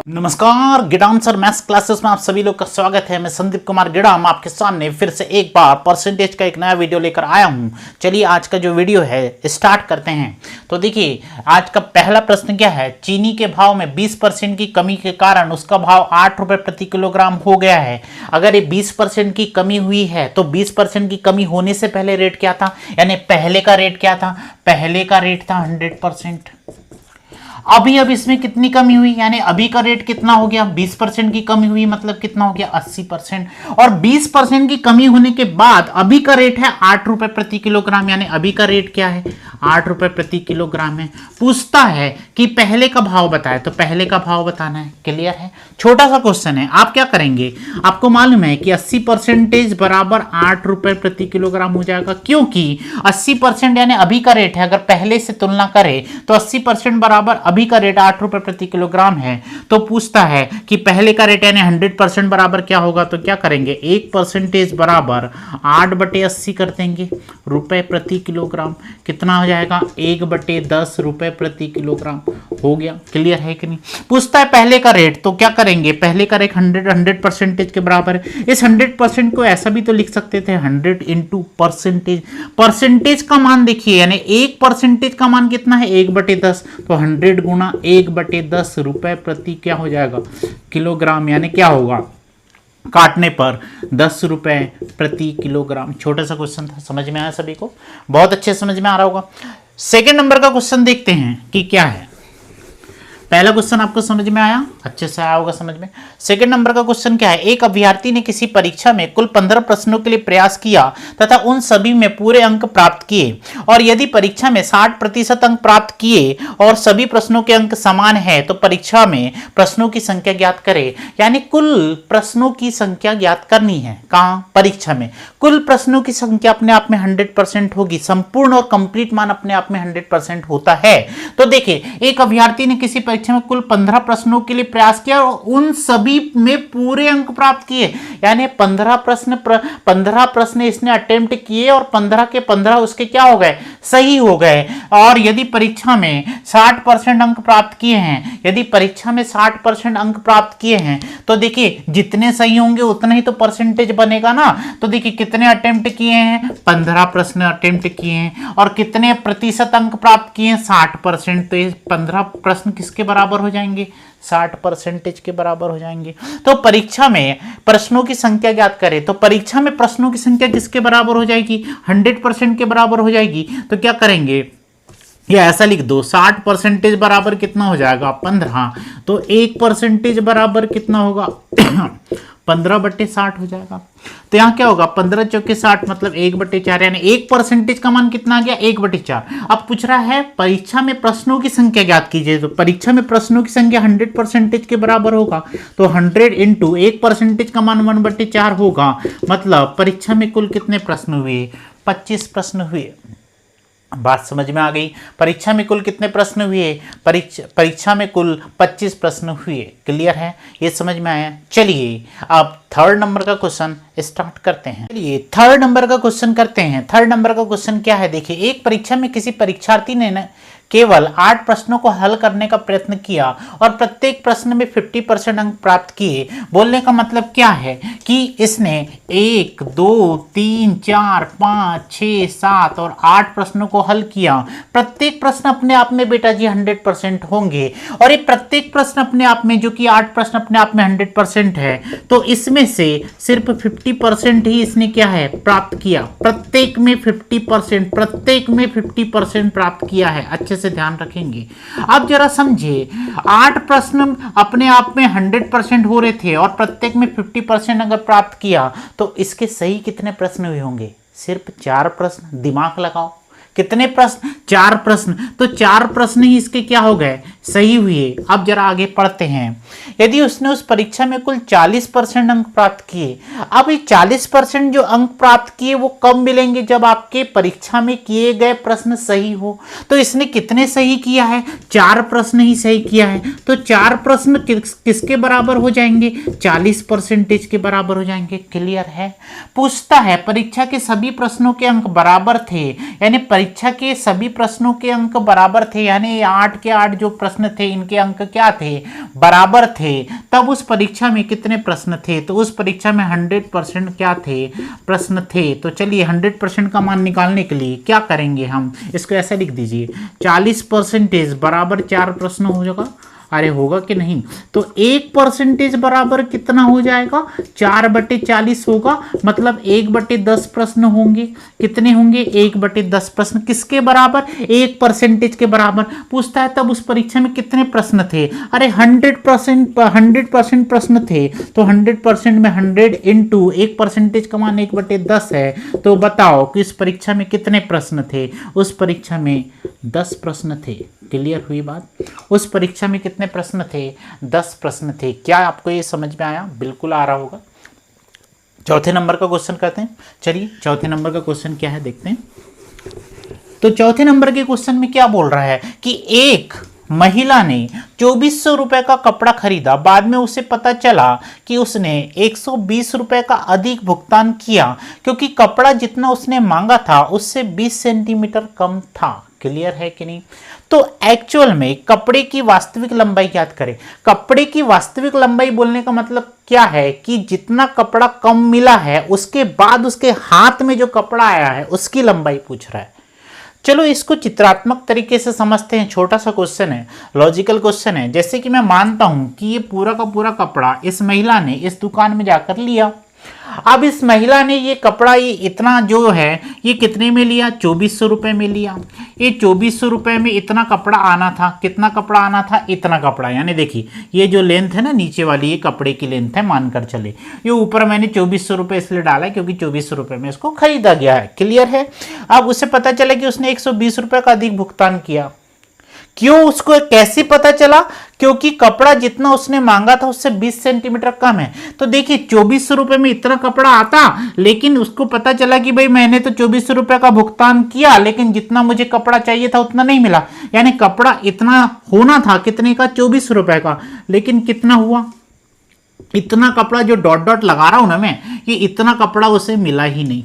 नमस्कार, Gidam sir maths classes में आप सभी लोग का स्वागत है। मैं संदीप कुमार गिडाम आपके सामने फिर से एक बार परसेंटेज का एक नया वीडियो लेकर आया हूं। चलिए आज का जो वीडियो है स्टार्ट करते हैं। तो देखिए आज का पहला प्रश्न क्या है। चीनी के भाव में 20% की कमी के कारण उसका भाव 8 रुपए प्रति किलोग्राम हो गया है। अगर ये 20% की कमी हुई है तो 20% की कमी होने से पहले रेट क्या था, यानी पहले का रेट क्या था। पहले का रेट था 100%। अभी अब इसमें कितनी कमी हुई, यानी अभी का रेट कितना हो गया। 20% की कमी हुई मतलब कितना हो गया 80%। और 20% की कमी होने के बाद अभी का रेट है 8 रुपए प्रति किलोग्राम, यानी अभी का रेट क्या है 8 रुपए प्रति किलोग्राम है। पूछता है कि पहले का भाव बताए, तो पहले का भाव बताना है। क्लियर है, छोटा सा क्वेश्चन है। आप क्या करेंगे, आपको मालूम है कि 80% बराबर 8 रुपए प्रति किलोग्राम हो जाएगा, क्योंकि 80% यानी अभी का रेट है। अगर पहले से तुलना करें तो 80% बराबर अभी का रेट 8 रुपए प्रति किलोग्राम है। तो पूछता है कि पहले का रेट यानी 100% बराबर क्या होगा। तो क्या करेंगे, 1% बराबर 8/80 कर देंगे रुपए प्रति किलोग्राम। कितना हो जाएगा 1/10 रुपए प्रति किलोग्राम हो गया। क्लियर है कि नहीं। पूछता है पहले का रेट, तो क्या करेंगे, पहले का रेट 100% के बराबर है। इस 100% को ऐसा भी तो लिख सकते थे 100 इंटू परसेंटेज। परसेंटेज का मान देखिए, यानी 1% का मान कितना है 1/10, तो 100 गुना 1/10 रुपए प्रति क्या हो जाएगा किलोग्राम, यानी क्या होगा काटने पर 10 रुपए प्रति किलोग्राम। छोटा सा क्वेश्चन था, समझ में आया सभी को, बहुत अच्छे समझ में आ रहा होगा। सेकंड नंबर का क्वेश्चन देखते हैं कि क्या है। पहला क्वेश्चन आपको समझ में आया, अच्छे से आया होगा समझ में। सेकंड नंबर का क्वेश्चन क्या है। एक अभ्यर्थी ने किसी परीक्षा में कुल 15 प्रश्नों के लिए प्रयास किया तथा उन सभी में पूरे अंक प्राप्त किए, और यदि परीक्षा में 60% अंक प्राप्त किए और सभी प्रश्नों के अंक समान है तो परीक्षा में प्रश्नों की संख्या ज्ञात करे। यानी कुल प्रश्नों की संख्या ज्ञात करनी है। कहां, परीक्षा में। कुल प्रश्नों की संख्या अपने आप में 100% होगी, संपूर्ण और कंप्लीट मान अपने आप में 100% होता है। तो देखिए एक अभ्यर्थी ने किसी परीक्षा में कुल 15 प्रश्नों के लिए प्रयास किया और उन सभी में पूरे अंक प्राप्त किए, यानी 15 प्रश्न इसने अटेम्प्ट किए और 15 के 15 उसके क्या हो गए, सही हो गए। और यदि परीक्षा में 60% अंक प्राप्त किए हैं, यदि परीक्षा में 60% अंक प्राप्त किए हैं तो देखिए जितने सही होंगे उतना ही तो परसेंटेज बनेगा ना। तो देखिए कितने अटेम्प्ट किए हैं, 15 प्रश्न अटेम्प्ट किए हैं, और कितने प्रतिशत अंक प्राप्त किए हैं 60%। तो ये 15 प्रश्न किसके बराबर हो जाएंगे, 60% के बराबर हो जाएंगे। तो परीक्षा में प्रश्नों की संख्या ज्ञात करें, तो परीक्षा में प्रश्नों की संख्या किसके बराबर हो जाएगी, 100% के बराबर हो जाएगी। तो क्या करेंगे, या ऐसा लिख दो 60% बराबर कितना हो जाएगा 15, तो 1% बराबर कितना होगा 15/60 हो जाएगा। तो यहाँ क्या होगा 15 चौके 60 मतलब 1/4, यानी 1% का मान कितना आ गया 1/4। अब पूछ रहा है परीक्षा में प्रश्नों की संख्या ज्ञात कीजिए, तो परीक्षा में प्रश्नों की संख्या 100% के बराबर होगा। तो 100 इंटू 1% का मान 1/4 होगा, मतलब परीक्षा में कुल कितने प्रश्न हुए, 25 प्रश्न हुए। बात समझ में आ गई। परीक्षा में कुल कितने प्रश्न हुए, परीक्षा में कुल 25 प्रश्न हुए। क्लियर है, ये समझ में आया। चलिए अब थर्ड नंबर का क्वेश्चन स्टार्ट करते हैं। चलिए थर्ड नंबर का क्वेश्चन करते हैं। थर्ड नंबर का क्वेश्चन क्या है, देखिए एक परीक्षा में किसी परीक्षार्थी ने केवल 8 प्रश्नों को हल करने का प्रयत्न किया और प्रत्येक प्रश्न में 50% अंक प्राप्त किए। बोलने का मतलब क्या है कि इसने 1 2 3 4 5 6 7 और 8 प्रश्नों को हल किया। प्रत्येक प्रश्न अपने आप में बेटा जी 100% होंगे, और ये प्रत्येक प्रश्न अपने आप में, जो कि 8 प्रश्न अपने आप में 100% है, तो इसमें से सिर्फ 50% ही इसने क्या है प्राप्त किया। प्रत्येक में 50%, प्रत्येक में 50% प्राप्त किया है। अच्छे से ध्यान रखेंगे। अब जरा समझिए 8 प्रश्न अपने आप में 100% हो रहे थे और प्रत्येक में 50% अगर प्राप्त किया तो इसके सही कितने प्रश्न हुए होंगे, सिर्फ 4 प्रश्न। दिमाग लगाओ, कितने प्रश्न, 4 प्रश्न। तो 4 प्रश्न ही इसके क्या हो गए, सही हुए। अब जरा आगे पढ़ते हैं। यदि उसने उस परीक्षा में कुल 40% अंक प्राप्त किए, अब ये 40% जो अंक प्राप्त किए वो कब मिलेंगे, जब आपके परीक्षा में किए गए प्रश्न सही हो। तो इसने कितने सही किया है, 4 प्रश्न ही सही किया है। तो 4 प्रश्न किसके बराबर हो जाएंगे, 40% के बराबर हो जाएंगे। क्लियर है। पूछता है परीक्षा के सभी प्रश्नों के अंक बराबर थे, यानी परीक्षा के सभी प्रश्नों के अंक बराबर थे, यानी 8 के 8 जो प्रश्न प्रश्न थे, इनके अंक क्या थे, बराबर थे, तब उस परीक्षा में कितने प्रश्न थे, तो उस परीक्षा में 100% क्या थे, प्रश्न थे। तो चलिए 100% का मान निकालने के लिए क्या करेंगे, हम इसको ऐसे लिख दीजिए 40% बराबर 4 प्रश्न हो जाएगा। अरे होगा कि नहीं, तो 1% बराबर कितना हो जाएगा, 4/40 होगा, मतलब 1/10 प्रश्न होंगे। कितने होंगे, 1/10 प्रश्न, किसके बराबर, 1% के बराबर। पूछता है तब उस परीक्षा में कितने प्रश्न थे, अरे 100% प्रश्न थे, तो 100% में 100 इंटू 1% का मान 1/10 है। तो बताओ कि इस परीक्षा में कितने प्रश्न थे, उस परीक्षा में 10 प्रश्न थे। क्लियर हुई बात, उस परीक्षा में कितने प्रश्न थे, 10 प्रश्न थे। क्या आपको ये समझ में आया, बिल्कुल आ रहा होगा। चौथे नंबर का क्वेश्चन करते हैं। चलिए चौथे नंबर का क्वेश्चन क्या है देखते हैं। तो चौथे नंबर के क्वेश्चन में क्या बोल रहा है कि एक महिला ने 2400 रुपए का कपड़ा खरीदा, बाद में उसे पता चला कि उसने 120 रुपए का अधिक भुगतान किया क्योंकि कपड़ा जितना उसने मांगा था उससे 20 सेंटीमीटर कम था। क्लियर है कि नहीं। तो एक्चुअल में कपड़े की वास्तविक लंबाई ज्ञात करें। कपड़े की वास्तविक लंबाई बोलने का मतलब क्या है कि जितना कपड़ा कम मिला है उसके बाद उसके हाथ में जो कपड़ा आया है उसकी लंबाई पूछ रहा है। चलो इसको चित्रात्मक तरीके से समझते हैं। छोटा सा क्वेश्चन है, लॉजिकल क्वेश्चन है। जैसे कि मैं मानता हूं कि ये पूरा का पूरा कपड़ा इस महिला ने इस दुकान में जाकर लिया। अब इस महिला ने ये कपड़ा, ये इतना जो है ये कितने में लिया, 2400 रुपए में लिया। ये 2400 रुपए में इतना कपड़ा आना था, कितना कपड़ा आना था, इतना कपड़ा। यानी देखिए ये जो लेंथ है ना नीचे वाली, ये कपड़े की लेंथ है मानकर चले। ये ऊपर मैंने 2400 रुपए इसलिए डाला है क्योंकि 2400 रुपए में इसको खरीदा गया है। क्लियर है। अब उसे पता चला कि उसने 120 रुपए का अधिक भुगतान किया। क्यों, उसको कैसे पता चला, क्योंकि कपड़ा जितना उसने मांगा था उससे 20 सेंटीमीटर कम है। तो देखिए 2400 रुपए में इतना कपड़ा आता, लेकिन उसको पता चला कि भाई मैंने तो 2400 रुपए का भुगतान किया लेकिन जितना मुझे कपड़ा चाहिए था उतना नहीं मिला। यानी कपड़ा इतना होना था, कितने का, 2400 रुपए का, लेकिन कितना हुआ, इतना कपड़ा जो डॉट डॉट लगा रहा हूं ना मैं, ये इतना कपड़ा उसे मिला ही नहीं,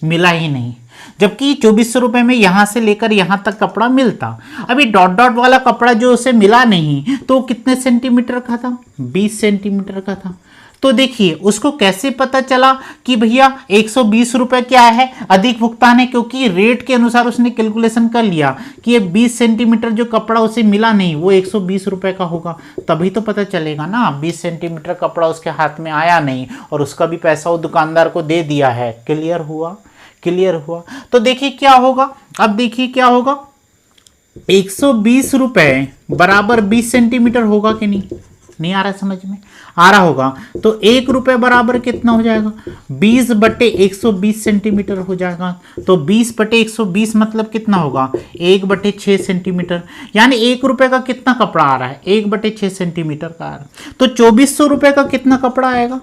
मिला ही नहीं। जबकि 2400 रुपए में यहां से लेकर यहां तक कपड़ा मिलता। अभी डॉट डॉट वाला कपड़ा जो उसे मिला नहीं, तो कितने सेंटीमीटर का था, 20 सेंटीमीटर का था। तो देखिए उसको कैसे पता चला कि भैया 120 रुपए क्या है, अधिक भुगतान है, क्योंकि रेट के अनुसार उसने कैलकुलेशन कर लिया कि ये 20 सेंटीमीटर जो कपड़ा उसे मिला नहीं वो 120 रुपए का होगा। तभी तो पता चलेगा ना, 20 सेंटीमीटर कपड़ा उसके हाथ में आया नहीं और उसका भी पैसा वो दुकानदार को दे दिया है। क्लियर हुआ, क्लियर हुआ। तो देखिए क्या होगा, अब देखिए क्या होगा, 120 रुपए बराबर 20 सेंटीमीटर होगा कि नहीं, नहीं आ रहा समझ में, आ रहा होगा। तो 1 रुपए बराबर कितना हो जाएगा, 20/120 सेंटीमीटर हो जाएगा। तो 20/120 मतलब कितना होगा, 1/6 सेंटीमीटर। यानी 1 रुपए का कितना कपड़ा आ रहा है, 1/6 सेंटीमीटर का आ रहा है। तो 2400 रुपए का कितना कपड़ा आएगा,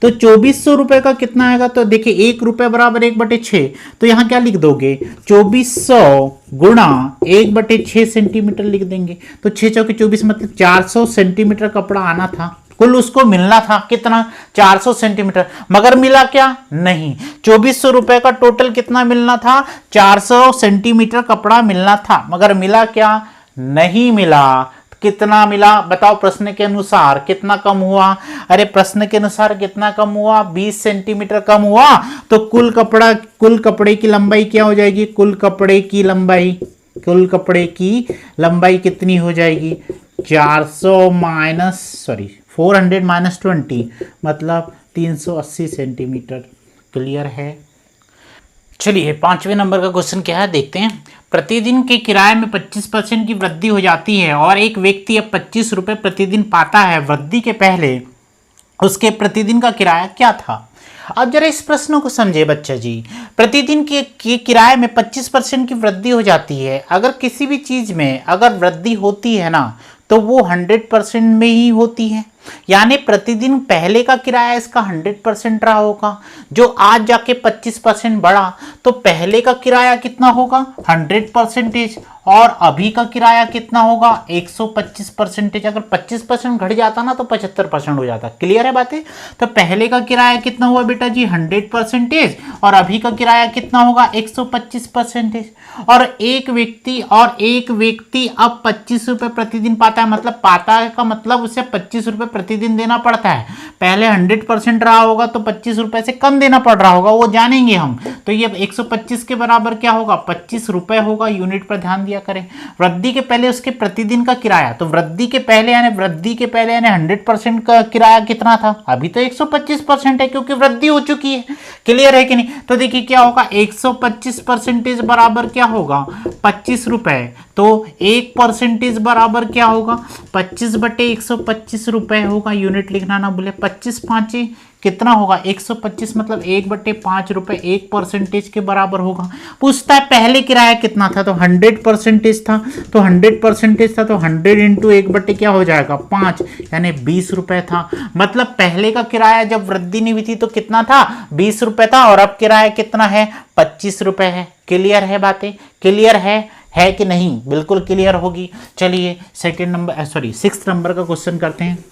तो 2400 रुपए का कितना आएगा। तो देखिए 1 रुपए बराबर 1/6, तो यहां क्या लिख दोगे, 2400 गुणा 1/6 सेंटीमीटर लिख देंगे। तो 6 चौके 24 मतलब 400 सेंटीमीटर कपड़ा आना था, कुल उसको मिलना था कितना, 400 सेंटीमीटर। मगर मिला क्या, नहीं। 2400 रुपए का टोटल कितना मिलना था, 400 सेंटीमीटर कपड़ा मिलना था, मगर मिला क्या, नहीं मिला। कितना मिला बताओ, प्रश्न के अनुसार कितना कम हुआ, अरे प्रश्न के अनुसार कितना कम हुआ, 20 सेंटीमीटर कम हुआ। तो कुल कपड़े की लंबाई क्या हो जाएगी, कुल कपड़े की लंबाई कितनी हो जाएगी, 400 माइनस 20 मतलब 380 सेंटीमीटर। क्लियर है। चलिए 5वें नंबर का क्वेश्चन क्या है देखते हैं। प्रतिदिन के किराए में 25% की वृद्धि हो जाती है और एक व्यक्ति अब 25 रुपये प्रतिदिन पाता है। वृद्धि के पहले उसके प्रतिदिन का किराया क्या था। अब जरा इस प्रश्न को समझे बच्चा जी। प्रतिदिन के किराए में 25% की वृद्धि हो जाती है। अगर किसी भी चीज़ में अगर वृद्धि होती है ना, तो वो 100% में ही होती है। यानी प्रतिदिन पहले का किराया इसका 100% रहा होगा, जो आज जाके 25% बढ़ा तो पहले का किराया कितना होगा 100%, और अभी का किराया कितना होगा 125%। अगर 25% घट जाता ना तो 75% हो जाता। क्लियर है बातें? तो पहले का किराया कितना हुआ बेटा जी 100%, और अभी का किराया कितना होगा 125%। और एक व्यक्ति अब 25 रुपए प्रतिदिन पाता है, मतलब पाता है का मतलब उसे 25 रुपए प्रतिदिन देना पड़ता है। पहले 100% रहा होगा तो 25 रुपए से कम देना पड़ रहा होगा, वो जानेंगे हम। तो ये 125 के बराबर क्या होगा 25 रुपए होगा। यूनिट पर ध्यान दिया करें। वृद्धि के पहले उसके प्रतिदिन का किराया, तो वृद्धि के पहले यानी 100% का किराया कितना था, अभी तो 125% है क्योंकि वृद्धि हो चुकी है। क्लियर है कि नहीं? तो देखिए क्या होगा 125% बराबर क्या होगा 25 रुपए। तो 1% बराबर क्या होगा 25/125 रुपए होगा। यूनिट लिखना ना भूले। 25 5 कितना होगा 125, मतलब 1/5 रुपए 1% के बराबर होगा। पूछता है पहले किराया कितना था, तो 100% था, तो 100% था तो 100 इंटू 1 क्या हो जाएगा 5, यानी 20 रुपए था। मतलब पहले का किराया जब वृद्धि नहीं हुई थी तो कितना था 20 रुपए था, और अब किराया कितना है 25 रुपए है। क्लियर है बातें? क्लियर है कि नहीं? बिल्कुल क्लियर होगी। चलिए सिक्स्थ नंबर का क्वेश्चन करते हैं।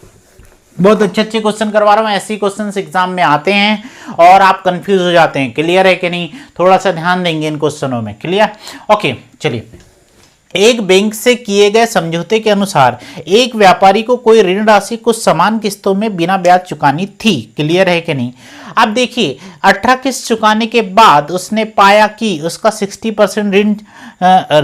बहुत अच्छे क्वेश्चन करवा रहा हूँ, ऐसे ही क्वेश्चन एग्जाम में आते हैं और आप कंफ्यूज हो जाते हैं। क्लियर है कि नहीं? थोड़ा सा ध्यान देंगे इन क्वेश्चनों में। क्लियर? ओके चलिए। एक बैंक से किए गए समझौते के अनुसार एक व्यापारी को कोई ऋण राशि कुछ समान किस्तों में बिना ब्याज चुकानी थी। क्लियर है कि नहीं? अब देखिए 18 किस्त चुकाने के बाद उसने पाया कि उसका 60%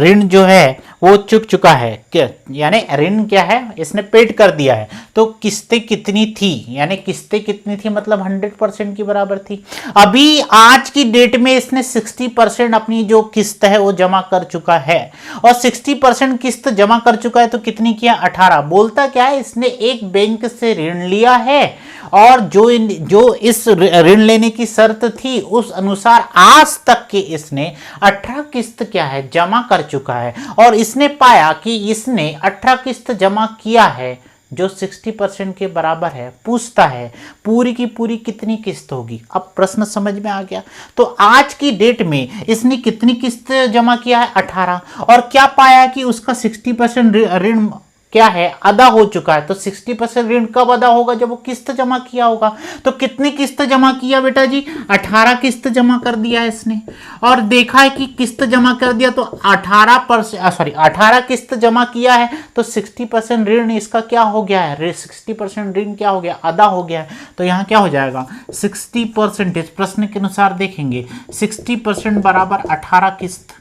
ऋण जो है वो चुक चुका है। क्या यानी ऋण क्या है इसने पेड कर दिया है। तो किस्तें कितनी थी, यानी किस्तें कितनी थी मतलब 100% की बराबर थी। अभी आज की डेट में इसने 60% अपनी जो किस्त है वो जमा कर चुका है, और 60% किस्त जमा कर चुका है तो कितनी किया 18। बोलता क्या है इसने एक बैंक से ऋण लिया है, और जो इस ऋण लेने की शर्त थी उस अनुसार आज तक के इसने 18 किस्त क्या है जमा कर चुका है, और इसने पाया कि इसने 18 किस्त जमा किया है जो 60% के बराबर है। पूछता है पूरी की पूरी कितनी किस्त होगी। अब प्रश्न समझ में आ गया। तो आज की डेट में इसने कितनी किस्त जमा किया है 18, और क्या पाया कि उसका 60% ऋण क्या है अदा हो चुका है। तो 60% ऋण कब अदा होगा जब वो किस्त जमा किया होगा। तो कितनी किस्त जमा किया बेटा जी 18 किस्त जमा कर दिया इसने, और देखा है कि किस्त जमा कर दिया तो 18 किस्त जमा किया है तो 60% ऋण इसका क्या हो गया है 60% ऋण क्या हो गया अदा हो गया है। तो यहाँ क्या हो जाएगा 60%, प्रश्न के अनुसार देखेंगे 60% बराबर 18 किस्त।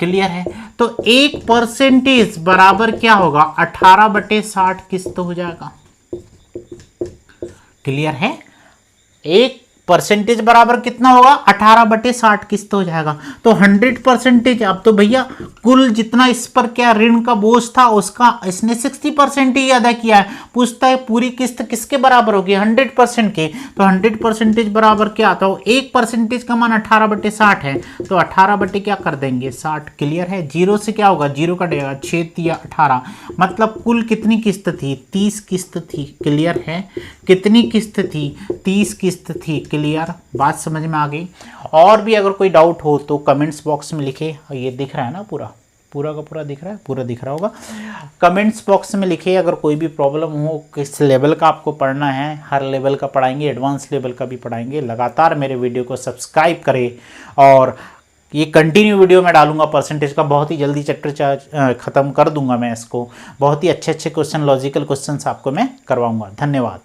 क्लियर है? तो 1% बराबर क्या होगा 18/60 किस्त हो जाएगा। क्लियर है? 1% बराबर कितना होगा 18/60 किस्त हो जाएगा। तो 100%, अब तो भैया कुल जितना इस पर क्या ऋण का बोझ था उसका इसने 60% ही अदा किया है। पूछता है पूरी किस्त किसके बराबर होगी 100% के। तो 100% बराबर क्या आता है 1% का मान 18/60 है, तो 18 क्या कर देंगे 60। क्लियर है? जीरो से क्या होगा जीरो कटेगा 6 या 18, मतलब कुल कितनी किस्त थी 30 किस्त थी। क्लियर है? कितनी किस्त थी 30 किस्त थी। क्लियर? बात समझ में आ गई? और भी अगर कोई डाउट हो तो कमेंट्स बॉक्स में लिखे। ये दिख रहा है ना पूरा का पूरा दिख रहा है, पूरा दिख रहा होगा। कमेंट्स बॉक्स में लिखिए अगर कोई भी प्रॉब्लम हो, किस लेवल का आपको पढ़ना है। हर लेवल का पढ़ाएंगे, एडवांस लेवल का भी पढ़ाएंगे। लगातार मेरे वीडियो को सब्सक्राइब करें, और ये कंटिन्यू वीडियो में डालूंगा परसेंटेज का। बहुत ही जल्दी चैप्टर खत्म कर दूंगा मैं इसको। बहुत ही अच्छे क्वेश्चन, लॉजिकल क्वेश्चन आपको मैं करवाऊंगा। धन्यवाद।